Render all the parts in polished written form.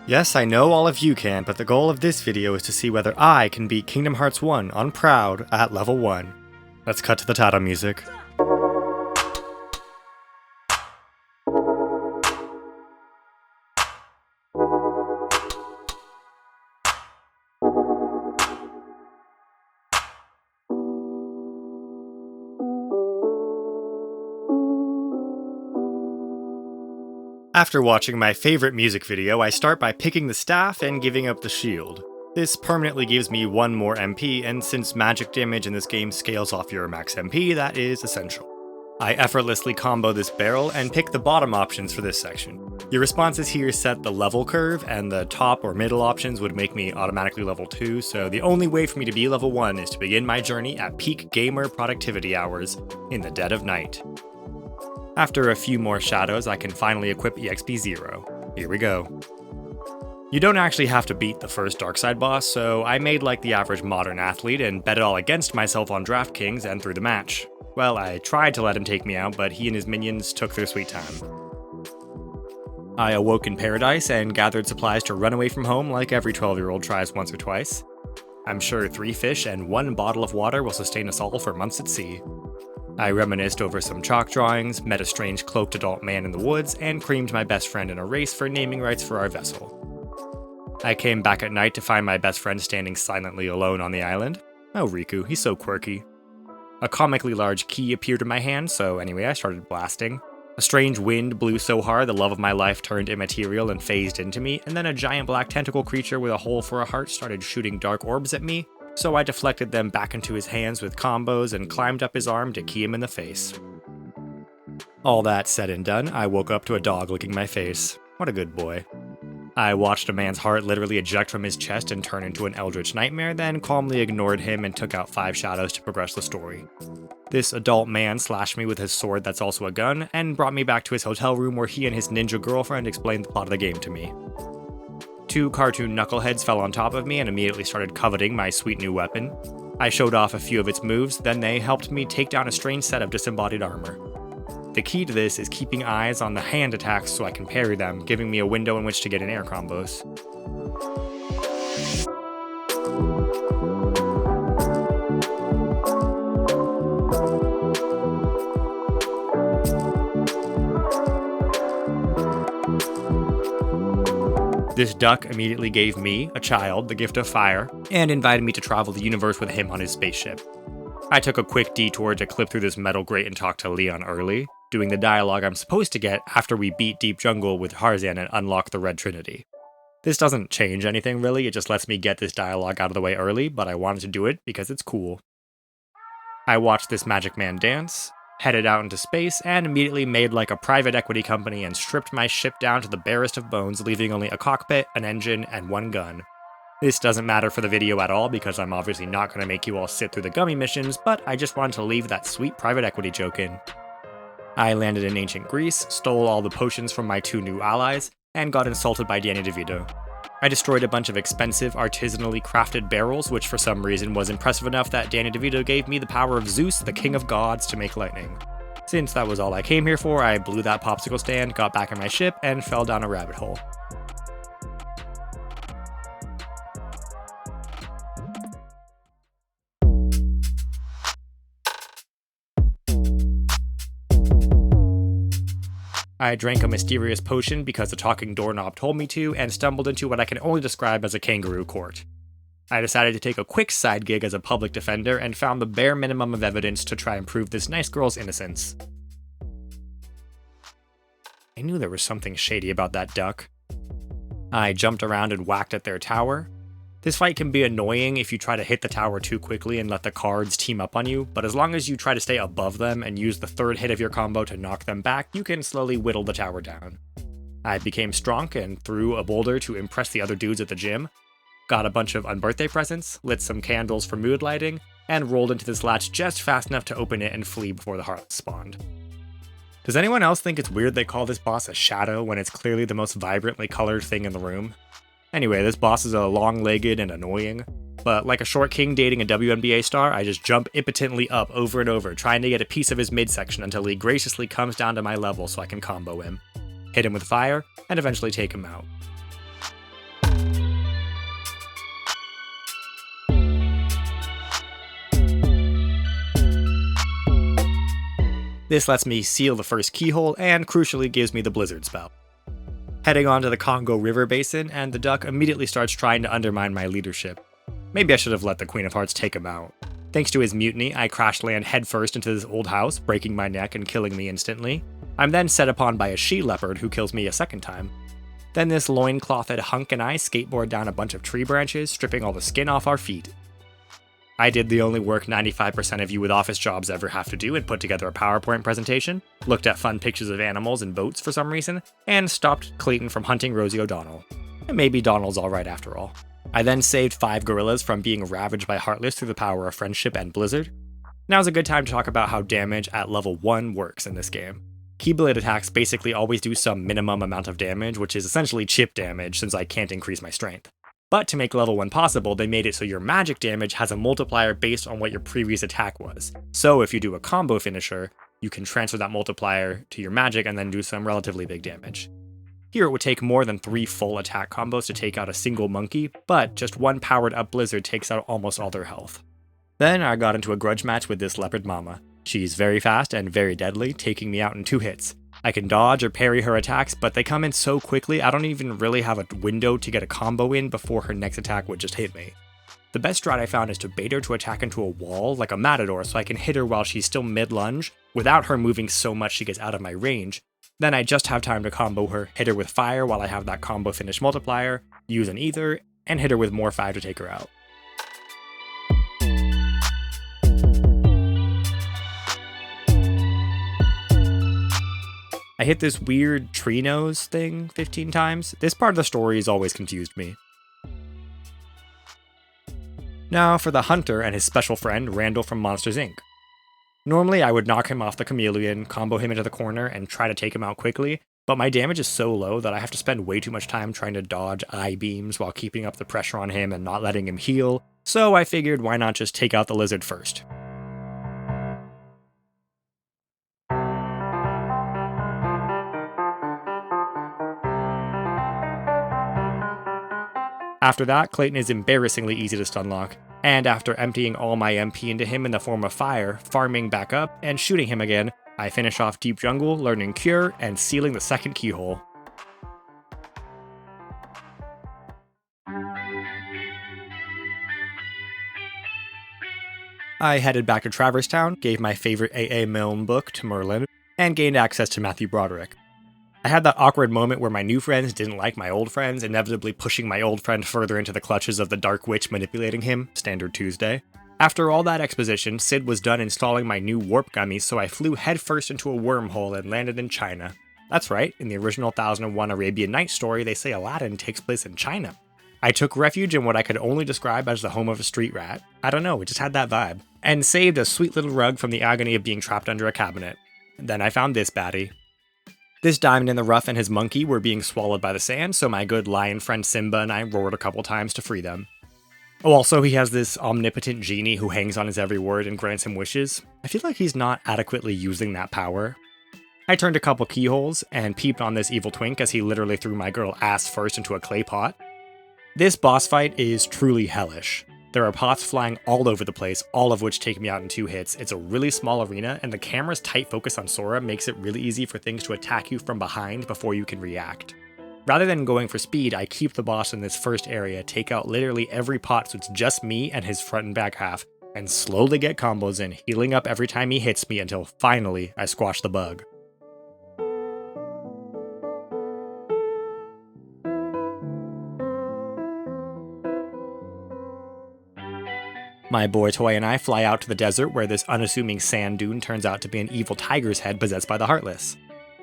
Yes, I know all of you can, but the goal of this video is to see whether I can beat Kingdom Hearts 1 on Proud at level 1. Let's cut to the title music. After watching my favorite music video, I start by picking the staff and giving up the shield. This permanently gives me 1 more MP, and since magic damage in this game scales off your max MP, that is essential. I effortlessly combo this barrel and pick the bottom options for this section. Your responses here set the level curve, and the top or middle options would make me automatically level 2, so the only way for me to be level 1 is to begin my journey at peak gamer productivity hours in the dead of night. After a few more shadows, I can finally equip EXP 0. Here we go. You don't actually have to beat the first Darkside boss, so I made like the average modern athlete and bet it all against myself on DraftKings and through the match. Well, I tried to let him take me out, but he and his minions took their sweet time. I awoke in paradise and gathered supplies to run away from home like every 12-year-old tries once or twice. I'm sure 3 fish and 1 bottle of water will sustain us all for months at sea. I reminisced over some chalk drawings, met a strange cloaked adult man in the woods, and creamed my best friend in a race for naming rights for our vessel. I came back at night to find my best friend standing silently alone on the island. Oh, Riku, he's so quirky. A comically large key appeared in my hand, so anyway, I started blasting. A strange wind blew so hard the love of my life turned immaterial and phased into me, and then a giant black tentacle creature with a hole for a heart started shooting dark orbs at me, so I deflected them back into his hands with combos and climbed up his arm to key him in the face. All that said and done, I woke up to a dog licking my face. What a good boy. I watched a man's heart literally eject from his chest and turn into an eldritch nightmare, then calmly ignored him and took out 5 shadows to progress the story. This adult man slashed me with his sword that's also a gun, and brought me back to his hotel room where he and his ninja girlfriend explained the plot of the game to me. 2 cartoon knuckleheads fell on top of me and immediately started coveting my sweet new weapon. I showed off a few of its moves, then they helped me take down a strange set of disembodied armor. The key to this is keeping eyes on the hand attacks so I can parry them, giving me a window in which to get in air combos. This duck immediately gave me, a child, the gift of fire, and invited me to travel the universe with him on his spaceship. I took a quick detour to clip through this metal grate and talk to Leon early, doing the dialogue I'm supposed to get after we beat Deep Jungle with Tarzan and unlock the Red Trinity. This doesn't change anything really, it just lets me get this dialogue out of the way early, but I wanted to do it because it's cool. I watched this magic man dance, headed out into space, and immediately made like a private equity company and stripped my ship down to the barest of bones, leaving only a cockpit, an engine, and 1 gun. This doesn't matter for the video at all because I'm obviously not going to make you all sit through the gummy missions, but I just wanted to leave that sweet private equity joke in. I landed in ancient Greece, stole all the potions from my 2 new allies, and got insulted by Danny DeVito. I destroyed a bunch of expensive, artisanally crafted barrels, which for some reason was impressive enough that Danny DeVito gave me the power of Zeus, the king of gods, to make lightning. Since that was all I came here for, I blew that popsicle stand, got back in my ship, and fell down a rabbit hole. I drank a mysterious potion because a talking doorknob told me to, and stumbled into what I can only describe as a kangaroo court. I decided to take a quick side gig as a public defender and found the bare minimum of evidence to try and prove this nice girl's innocence. I knew there was something shady about that duck. I jumped around and whacked at their tower. This fight can be annoying if you try to hit the tower too quickly and let the cards team up on you, but as long as you try to stay above them and use the 3rd hit of your combo to knock them back, you can slowly whittle the tower down. I became strong and threw a boulder to impress the other dudes at the gym, got a bunch of unbirthday presents, lit some candles for mood lighting, and rolled into this latch just fast enough to open it and flee before the heartless spawned. Does anyone else think it's weird they call this boss a shadow when it's clearly the most vibrantly colored thing in the room? Anyway, this boss is a long-legged and annoying, but like a short king dating a WNBA star, I just jump impotently up over and over, trying to get a piece of his midsection until he graciously comes down to my level so I can combo him, hit him with fire, and eventually take him out. This lets me seal the first keyhole and crucially gives me the blizzard spell. Heading on to the Congo River Basin, and the duck immediately starts trying to undermine my leadership. Maybe I should have let the Queen of Hearts take him out. Thanks to his mutiny, I crash land headfirst into this old house, breaking my neck and killing me instantly. I'm then set upon by a she-leopard who kills me a second time. Then this loinclothed hunk and I skateboard down a bunch of tree branches, stripping all the skin off our feet. I did the only work 95% of you with office jobs ever have to do and put together a PowerPoint presentation, looked at fun pictures of animals and boats for some reason, and stopped Clayton from hunting Rosie O'Donnell. And maybe Donald's alright after all. I then saved 5 gorillas from being ravaged by Heartless through the power of friendship and Blizzard. Now's a good time to talk about how damage at level 1 works in this game. Keyblade attacks basically always do some minimum amount of damage, which is essentially chip damage since I can't increase my strength. But to make level 1 possible, they made it so your magic damage has a multiplier based on what your previous attack was. So if you do a combo finisher, you can transfer that multiplier to your magic and then do some relatively big damage. Here it would take more than 3 full attack combos to take out a single monkey, but just one powered up blizzard takes out almost all their health. Then I got into a grudge match with this leopard mama. She's very fast and very deadly, taking me out in 2 hits. I can dodge or parry her attacks, but they come in so quickly I don't even really have a window to get a combo in before her next attack would just hit me. The best strat I found is to bait her to attack into a wall like a matador so I can hit her while she's still mid-lunge, without her moving so much she gets out of my range. Then I just have time to combo her, hit her with fire while I have that combo finish multiplier, use an ether, and hit her with more fire to take her out. I hit this weird tree nose thing 15 times. This part of the story has always confused me. Now for the hunter and his special friend, Randall from Monsters Inc. Normally I would knock him off the chameleon, combo him into the corner, and try to take him out quickly, but my damage is so low that I have to spend way too much time trying to dodge eye beams while keeping up the pressure on him and not letting him heal, so I figured why not just take out the lizard first. After that, Clayton is embarrassingly easy to stunlock, and after emptying all my MP into him in the form of fire, farming back up, and shooting him again, I finish off Deep Jungle, learning Cure, and sealing the second keyhole. I headed back to Traverse Town, gave my favorite A.A. Milne book to Merlin, and gained access to Matthew Broderick. I had that awkward moment where my new friends didn't like my old friends, inevitably pushing my old friend further into the clutches of the Dark Witch manipulating him, standard Tuesday. After all that exposition, Sid was done installing my new warp gummies, so I flew headfirst into a wormhole and landed in China. That's right, in the original 1001 Arabian Nights story, they say Aladdin takes place in China. I took refuge in what I could only describe as the home of a street rat. I don't know, it just had that vibe. And saved a sweet little rug from the agony of being trapped under a cabinet. Then I found this baddie. This diamond in the rough and his monkey were being swallowed by the sand, so my good lion friend Simba and I roared a couple times to free them. Oh, also he has this omnipotent genie who hangs on his every word and grants him wishes. I feel like he's not adequately using that power. I turned a couple keyholes and peeped on this evil twink as he literally threw my girl ass first into a clay pot. This boss fight is truly hellish. There are pots flying all over the place, all of which take me out in 2 hits. It's a really small arena, and the camera's tight focus on Sora makes it really easy for things to attack you from behind before you can react. Rather than going for speed, I keep the boss in this first area, take out literally every pot so it's just me and his front and back half, and slowly get combos in, healing up every time he hits me until finally I squash the bug. My boy toy and I fly out to the desert where this unassuming sand dune turns out to be an evil tiger's head possessed by the Heartless.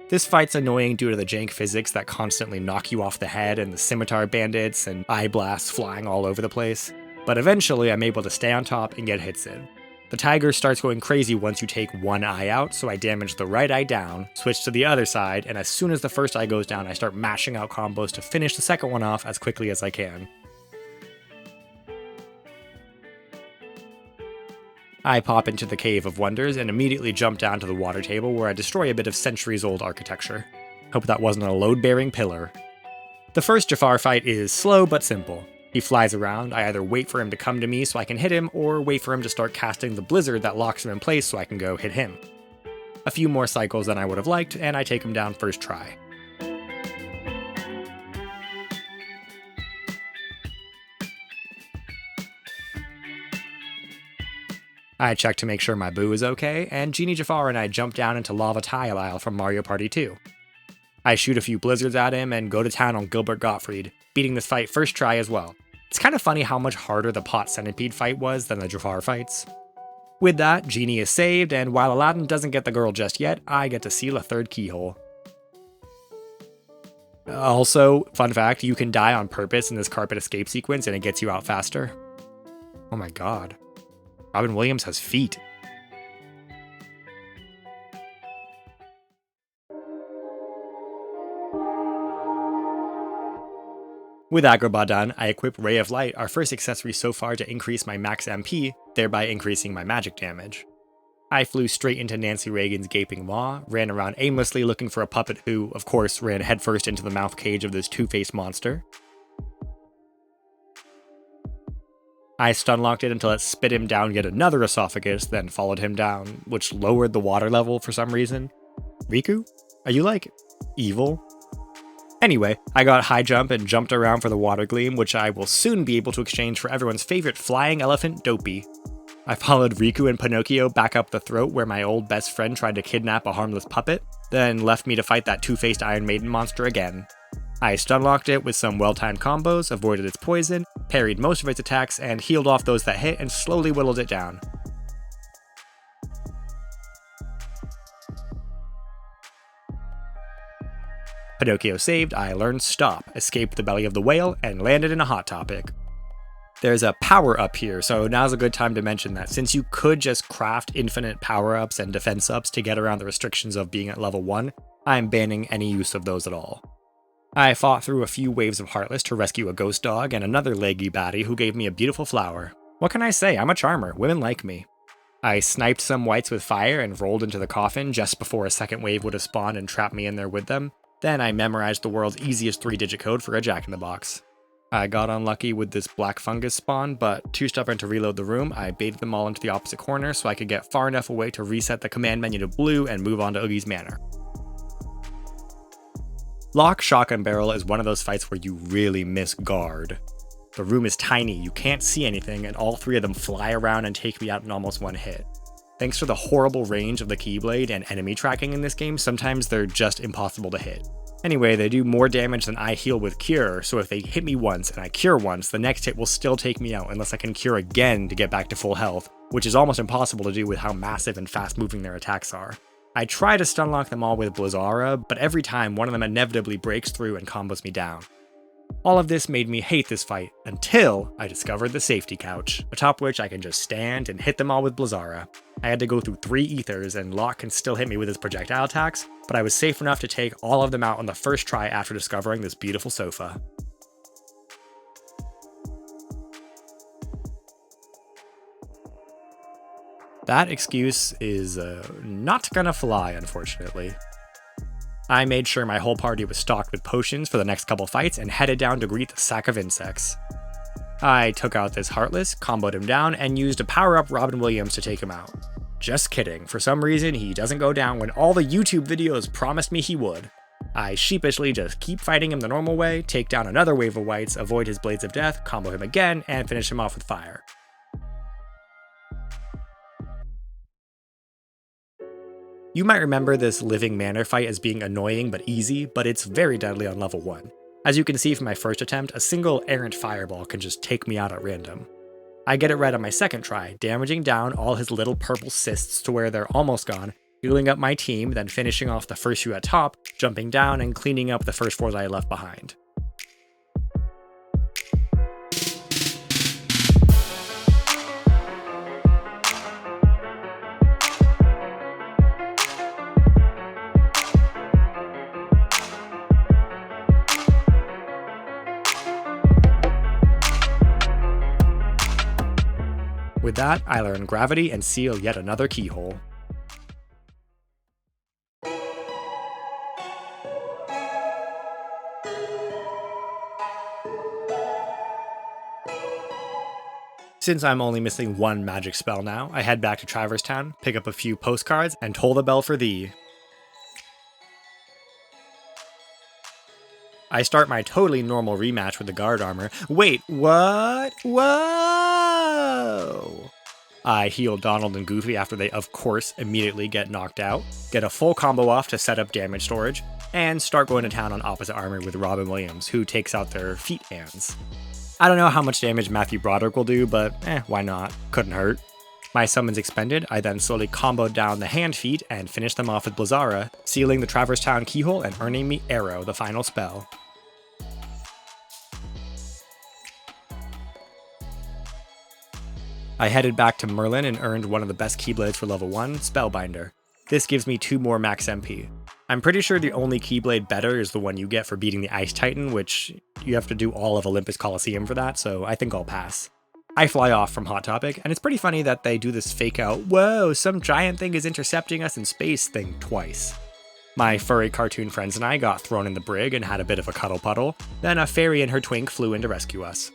This fight's annoying due to the jank physics that constantly knock you off the head and the scimitar bandits and eye blasts flying all over the place, but eventually I'm able to stay on top and get hits in. The tiger starts going crazy once you take one eye out, so I damage the right eye down, switch to the other side, and as soon as the first eye goes down I start mashing out combos to finish the second one off as quickly as I can. I pop into the Cave of Wonders and immediately jump down to the water table where I destroy a bit of centuries-old architecture. Hope that wasn't a load-bearing pillar. The first Jafar fight is slow but simple. He flies around, I either wait for him to come to me so I can hit him, or wait for him to start casting the blizzard that locks him in place so I can go hit him. A few more cycles than I would have liked, and I take him down first try. I check to make sure my boo is okay, and Genie Jafar and I jump down into Lava Tile Isle from Mario Party 2. I shoot a few blizzards at him and go to town on Gilbert Gottfried, beating this fight first try as well. It's kind of funny how much harder the Pot Centipede fight was than the Jafar fights. With that, Genie is saved, and while Aladdin doesn't get the girl just yet, I get to seal a third keyhole. Also, fun fact, you can die on purpose in this carpet escape sequence and it gets you out faster. Oh my god. Robin Williams has feet. With Agrabah done, I equip Ray of Light, our first accessory so far to increase my max MP, thereby increasing my magic damage. I flew straight into Nancy Reagan's gaping maw, ran around aimlessly looking for a puppet who, of course, ran headfirst into the mouth cage of this two-faced monster. I stunlocked it until it spit him down yet another esophagus, then followed him down, which lowered the water level for some reason. Riku? Are you, like, evil? Anyway, I got high jump and jumped around for the water gleam, which I will soon be able to exchange for everyone's favorite flying elephant, Dopey. I followed Riku and Pinocchio back up the throat where my old best friend tried to kidnap a harmless puppet, then left me to fight that two-faced Iron Maiden monster again. I stunlocked it with some well-timed combos, avoided its poison, parried most of its attacks, and healed off those that hit and slowly whittled it down. Pinocchio saved, I learned Stop, escaped the belly of the whale, and landed in a Hot Topic. There's a power-up here, so now's a good time to mention that since you could just craft infinite power-ups and defense-ups to get around the restrictions of being at level 1, I'm banning any use of those at all. I fought through a few waves of Heartless to rescue a ghost dog and another leggy baddie who gave me a beautiful flower. What can I say, I'm a charmer, women like me. I sniped some whites with fire and rolled into the coffin just before a second wave would have spawned and trapped me in there with them. Then I memorized the world's easiest 3-digit code for a jack-in-the-box. I got unlucky with this black fungus spawn, but too stubborn to reload the room, I baited them all into the opposite corner so I could get far enough away to reset the command menu to blue and move on to Oogie's Manor. Lock Shotgun Barrel is one of those fights where you really miss guard. The room is tiny, you can't see anything, and all three of them fly around and take me out in almost one hit. Thanks to the horrible range of the Keyblade and enemy tracking in this game, sometimes they're just impossible to hit. Anyway, they do more damage than I heal with Cure, so if they hit me once and I Cure once, the next hit will still take me out unless I can Cure again to get back to full health, which is almost impossible to do with how massive and fast moving their attacks are. I try to stunlock them all with Blizzara, but every time one of them inevitably breaks through and combos me down. All of this made me hate this fight, until I discovered the safety couch, atop which I can just stand and hit them all with Blizzara. I had to go through 3 ethers, and Locke can still hit me with his projectile attacks, but I was safe enough to take all of them out on the first try after discovering this beautiful sofa. That excuse is not gonna fly, unfortunately. I made sure my whole party was stocked with potions for the next couple fights and headed down to greet the sack of insects. I took out this Heartless, comboed him down, and used a power-up Robin Williams to take him out. Just kidding, for some reason he doesn't go down when all the YouTube videos promised me he would. I sheepishly just keep fighting him the normal way, take down another wave of whites, avoid his Blades of Death, combo him again, and finish him off with fire. You might remember this Living Manor fight as being annoying but easy, but it's very deadly on level 1. As you can see from my first attempt, a single errant fireball can just take me out at random. I get it right on my second try, damaging down all his little purple cysts to where they're almost gone, healing up my team, then finishing off the first few at top, jumping down and cleaning up the first 4 that I left behind. With that, I learn Gravity and seal yet another keyhole. Since I'm only missing one magic spell now, I head back to Traverse Town, pick up a few postcards, and toll the bell for thee. I start my totally normal rematch with the guard armor. Wait, what? Whoa! I heal Donald and Goofy after they, of course, immediately get knocked out, get a full combo off to set up damage storage, and start going to town on opposite armor with Robin Williams, who takes out their feet hands. I don't know how much damage Matthew Broderick will do, but why not? Couldn't hurt. My summons expended, I then slowly comboed down the hand feet and finished them off with Blizzara, sealing the Traverse Town keyhole and earning me Arrow, the final spell. I headed back to Merlin and earned one of the best keyblades for level 1, Spellbinder. This gives me 2 more max MP. I'm pretty sure the only keyblade better is the one you get for beating the Ice Titan, which you have to do all of Olympus Coliseum for that, so I think I'll pass. I fly off from Hot Topic, and it's pretty funny that they do this fake out, whoa, some giant thing is intercepting us in space thing twice. My furry cartoon friends and I got thrown in the brig and had a bit of a cuddle puddle, then a fairy and her twink flew in to rescue us.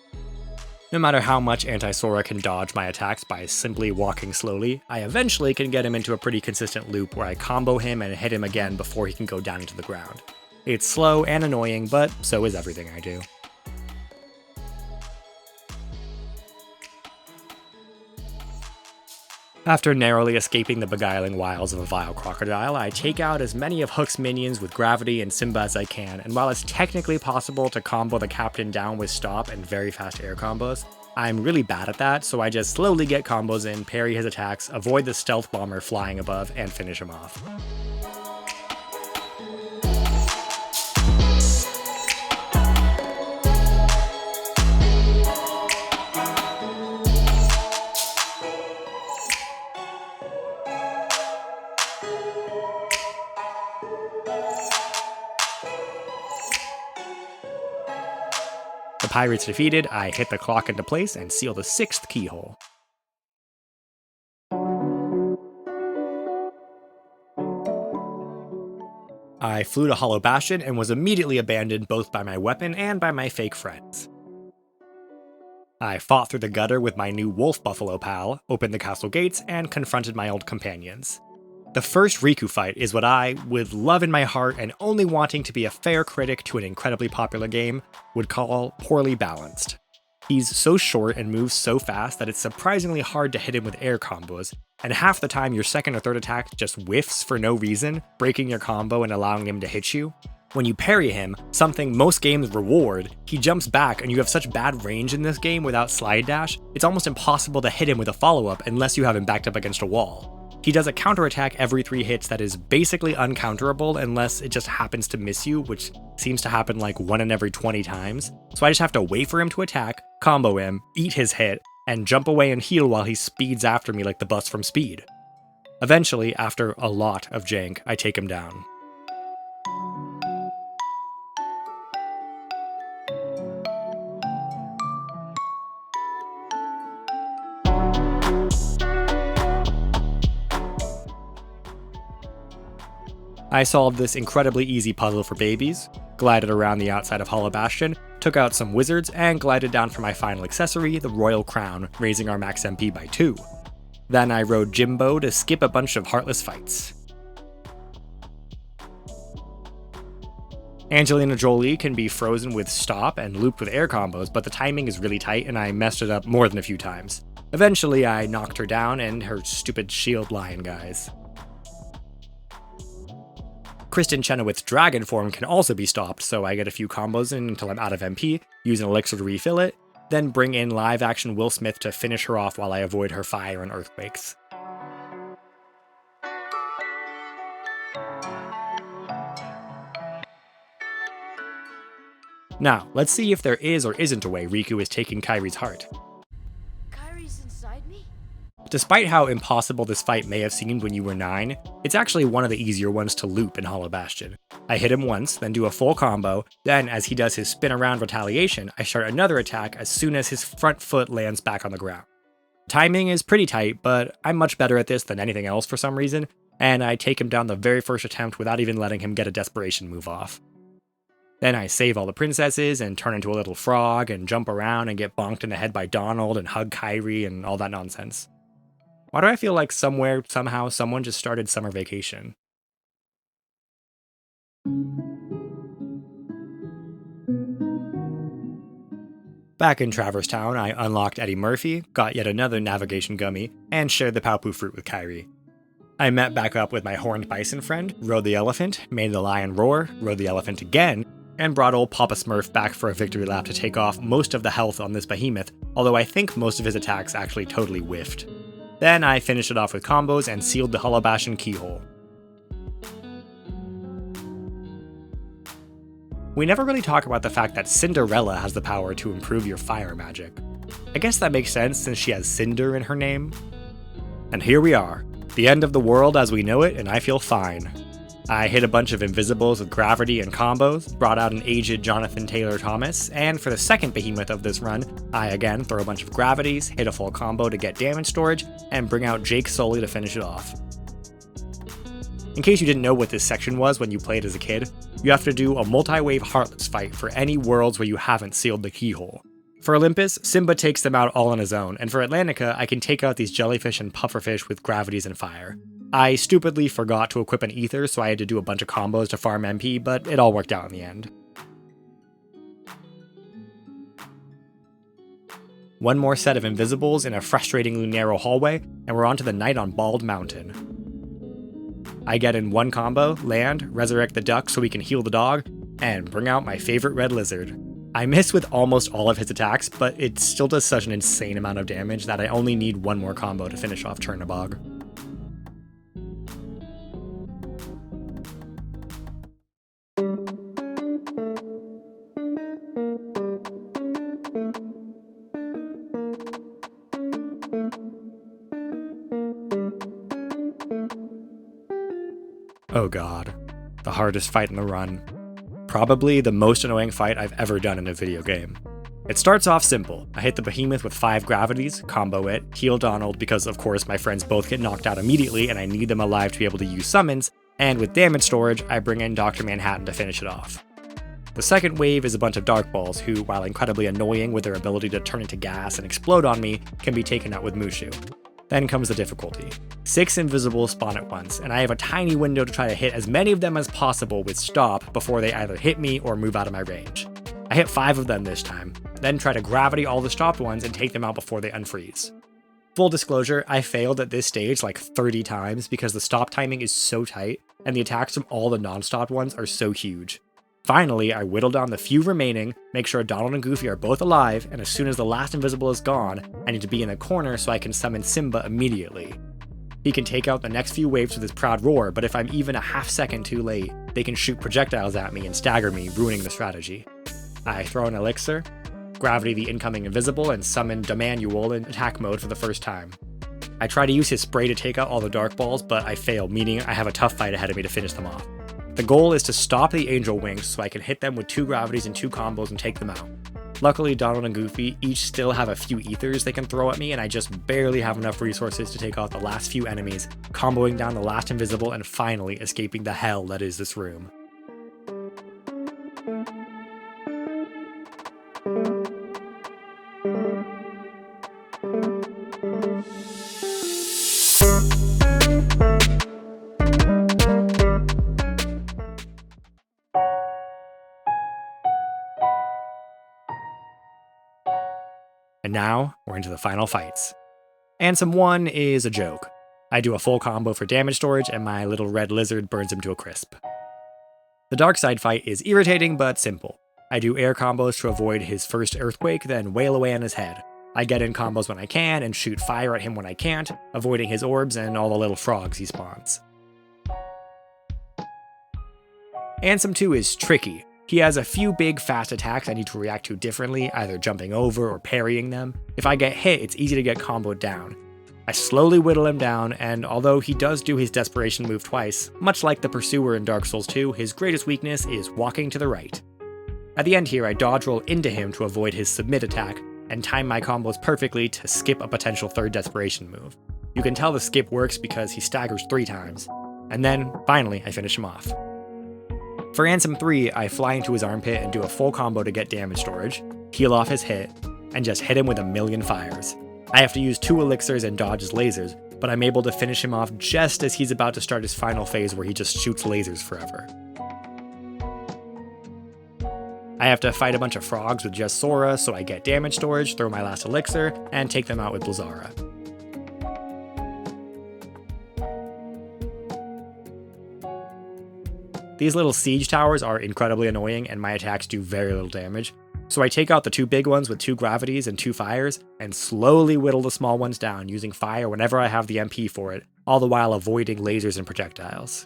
No matter how much Anti-Sora can dodge my attacks by simply walking slowly, I eventually can get him into a pretty consistent loop where I combo him and hit him again before he can go down into the ground. It's slow and annoying, but so is everything I do. After narrowly escaping the beguiling wiles of a vile crocodile, I take out as many of Hook's minions with Gravity and Simba as I can, and while it's technically possible to combo the captain down with stop and very fast air combos, I'm really bad at that, so I just slowly get combos in, parry his attacks, avoid the stealth bomber flying above, and finish him off. The pirates defeated, I hit the clock into place and seal the 6th keyhole. I flew to Hollow Bastion and was immediately abandoned both by my weapon and by my fake friends. I fought through the gutter with my new wolf buffalo pal, opened the castle gates, and confronted my old companions. The first Riku fight is what I, with love in my heart and only wanting to be a fair critic to an incredibly popular game, would call poorly balanced. He's so short and moves so fast that it's surprisingly hard to hit him with air combos, and half the time your second or third attack just whiffs for no reason, breaking your combo and allowing him to hit you. When you parry him, something most games reward, he jumps back and you have such bad range in this game without slide dash, it's almost impossible to hit him with a follow-up unless you have him backed up against a wall. He does a counterattack every 3 hits that is basically uncounterable unless it just happens to miss you, which seems to happen like 1 in every 20 times. So I just have to wait for him to attack, combo him, eat his hit, and jump away and heal while he speeds after me like the bus from Speed. Eventually, after a lot of jank, I take him down. I solved this incredibly easy puzzle for babies, glided around the outside of Hollow Bastion, took out some wizards, and glided down for my final accessory, the Royal Crown, raising our max MP by 2. Then I rode Jimbo to skip a bunch of heartless fights. Angelina Jolie can be frozen with stop and looped with air combos, but the timing is really tight and I messed it up more than a few times. Eventually I knocked her down and her stupid shield lion guys. Kristen Chenoweth's dragon form can also be stopped, so I get a few combos in until I'm out of MP, use an elixir to refill it, then bring in live action Will Smith to finish her off while I avoid her fire and earthquakes. Now, let's see if there is or isn't a way Riku is taking Kairi's heart. Kyrie's inside me? Despite how impossible this fight may have seemed when you were 9, it's actually one of the easier ones to loop in Hollow Bastion. I hit him once, then do a full combo, then as he does his spin around retaliation, I start another attack as soon as his front foot lands back on the ground. Timing is pretty tight, but I'm much better at this than anything else for some reason, and I take him down the very first attempt without even letting him get a desperation move off. Then I save all the princesses and turn into a little frog and jump around and get bonked in the head by Donald and hug Kyrie and all that nonsense. Why do I feel like somewhere, somehow, someone just started summer vacation? Back in Traverse Town, I unlocked Eddie Murphy, got yet another navigation gummy, and shared the Paopu fruit with Kyrie. I met back up with my horned bison friend, rode the elephant, made the lion roar, rode the elephant again, and brought old Papa Smurf back for a victory lap to take off most of the health on this behemoth, although I think most of his attacks actually totally whiffed. Then I finished it off with combos and sealed the Hullabashan keyhole. We never really talk about the fact that Cinderella has the power to improve your fire magic. I guess that makes sense since she has Cinder in her name. And here we are, the end of the world as we know it, and I feel fine. I hit a bunch of invisibles with gravity and combos, brought out an aged Jonathan Taylor Thomas, and for the second behemoth of this run, I again throw a bunch of gravities, hit a full combo to get damage storage, and bring out Jake Sully to finish it off. In case you didn't know what this section was when you played as a kid, you have to do a multi-wave Heartless fight for any worlds where you haven't sealed the keyhole. For Olympus, Simba takes them out all on his own, and for Atlantica, I can take out these jellyfish and pufferfish with gravities and fire. I stupidly forgot to equip an ether, so I had to do a bunch of combos to farm MP, but it all worked out in the end. One more set of invisibles in a frustratingly narrow hallway, and we're on to the night on Bald Mountain. I get in one combo, land, resurrect the duck so we can heal the dog, and bring out my favorite red lizard. I miss with almost all of his attacks, but it still does such an insane amount of damage that I only need one more combo to finish off Chernabog. Oh god, the hardest fight in the run. Probably the most annoying fight I've ever done in a video game. It starts off simple. I hit the behemoth with 5 gravities, combo it, heal Donald because of course my friends both get knocked out immediately and I need them alive to be able to use summons, and with damage storage, I bring in Dr. Manhattan to finish it off. The second wave is a bunch of Dark Balls who, while incredibly annoying with their ability to turn into gas and explode on me, can be taken out with Mushu. Then comes the difficulty. 6 invisibles spawn at once, and I have a tiny window to try to hit as many of them as possible with stop before they either hit me or move out of my range. I hit 5 of them this time, then try to gravity all the stopped ones and take them out before they unfreeze. Full disclosure, I failed at this stage like 30 times because the stop timing is so tight, and the attacks from all the non-stopped ones are so huge. Finally, I whittle down the few remaining, make sure Donald and Goofy are both alive, and as soon as the last invisible is gone, I need to be in the corner so I can summon Simba immediately. He can take out the next few waves with his proud roar, but if I'm even a half second too late, they can shoot projectiles at me and stagger me, ruining the strategy. I throw an elixir, gravity the incoming invisible, and summon Demanuel in attack mode for the first time. I try to use his spray to take out all the Dark Balls, but I fail, meaning I have a tough fight ahead of me to finish them off. The goal is to stop the Angel Wings so I can hit them with 2 gravities and 2 combos and take them out. Luckily, Donald and Goofy each still have a few ethers they can throw at me, and I just barely have enough resources to take out the last few enemies, comboing down the last invisible and finally escaping the hell that is this room. And now, we're into the final fights. Ansem 1 is a joke. I do a full combo for damage storage, and my little red lizard burns him to a crisp. The dark side fight is irritating but simple. I do air combos to avoid his first earthquake, then wail away on his head. I get in combos when I can, and shoot fire at him when I can't, avoiding his orbs and all the little frogs he spawns. Ansem 2 is tricky. He has a few big fast attacks I need to react to differently, either jumping over or parrying them. If I get hit, it's easy to get comboed down. I slowly whittle him down, and although he does do his desperation move twice, much like the Pursuer in Dark Souls 2, his greatest weakness is walking to the right. At the end here, I dodge roll into him to avoid his submit attack, and time my combos perfectly to skip a potential third desperation move. You can tell the skip works because he staggers 3 times. And then, finally, I finish him off. For Ansem 3, I fly into his armpit and do a full combo to get damage storage, heal off his hit, and just hit him with a million fires. I have to use 2 elixirs and dodge his lasers, but I'm able to finish him off just as he's about to start his final phase where he just shoots lasers forever. I have to fight a bunch of frogs with just Sora, so I get damage storage, throw my last elixir, and take them out with Blizzara. These little siege towers are incredibly annoying and my attacks do very little damage, so I take out the 2 big ones with 2 gravities and 2 fires, and slowly whittle the small ones down using fire whenever I have the MP for it, all the while avoiding lasers and projectiles.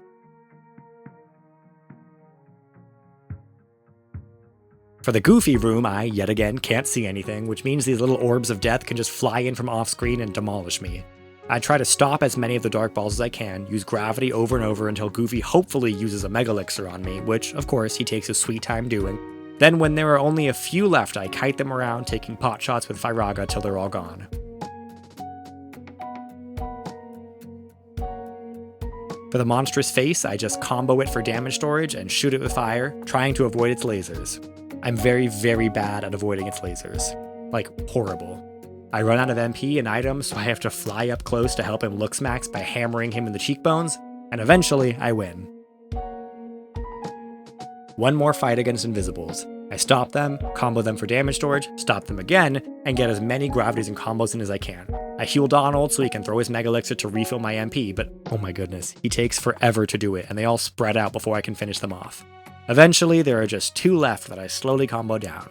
For the Goofy room, I, yet again, can't see anything, which means these little orbs of death can just fly in from off-screen and demolish me. I try to stop as many of the dark balls as I can, use gravity over and over until Goofy hopefully uses a Mega Elixir on me, which, of course, he takes his sweet time doing. Then when there are only a few left, I kite them around, taking pot shots with Firaga till they're all gone. For the monstrous face, I just combo it for damage storage and shoot it with fire, trying to avoid its lasers. I'm very, very bad at avoiding its lasers. Like, horrible. I run out of MP and items, so I have to fly up close to help him Looksmax by hammering him in the cheekbones, and eventually I win. One more fight against Invisibles. I stop them, combo them for damage storage, stop them again, and get as many gravities and combos in as I can. I heal Donald so he can throw his Mega Elixir to refill my MP, but oh my goodness, he takes forever to do it, and they all spread out before I can finish them off. Eventually, there are just 2 left that I slowly combo down.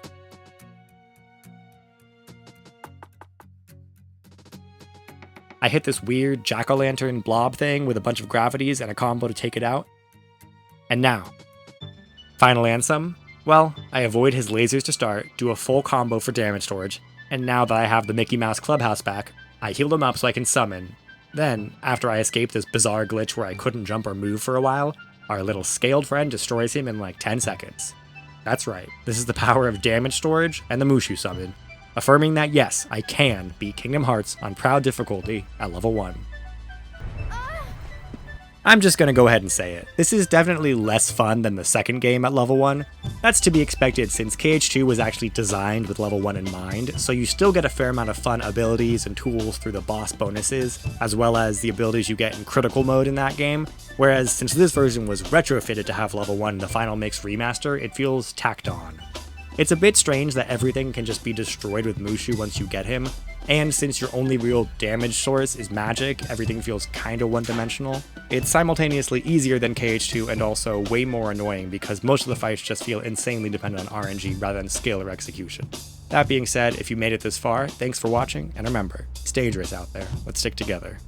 I hit this weird jack-o'-lantern blob thing with a bunch of gravities and a combo to take it out. And now, final Ansem? Well, I avoid his lasers to start, do a full combo for damage storage, and now that I have the Mickey Mouse Clubhouse back, I heal him up so I can summon. Then, after I escape this bizarre glitch where I couldn't jump or move for a while, our little scaled friend destroys him in like 10 seconds. That's right, this is the power of damage storage and the Mushu summon, affirming that yes, I can beat Kingdom Hearts on proud difficulty at level 1. I'm just gonna go ahead and say it. This is definitely less fun than the second game at level 1. That's to be expected since KH2 was actually designed with level 1 in mind, so you still get a fair amount of fun abilities and tools through the boss bonuses, as well as the abilities you get in critical mode in that game, whereas since this version was retrofitted to have level 1 in the Final Mix remaster, it feels tacked on. It's a bit strange that everything can just be destroyed with Mushu once you get him, and since your only real damage source is magic, everything feels kinda one-dimensional. It's simultaneously easier than KH2 and also way more annoying because most of the fights just feel insanely dependent on RNG rather than skill or execution. That being said, if you made it this far, thanks for watching, and remember, it's dangerous out there. Let's stick together.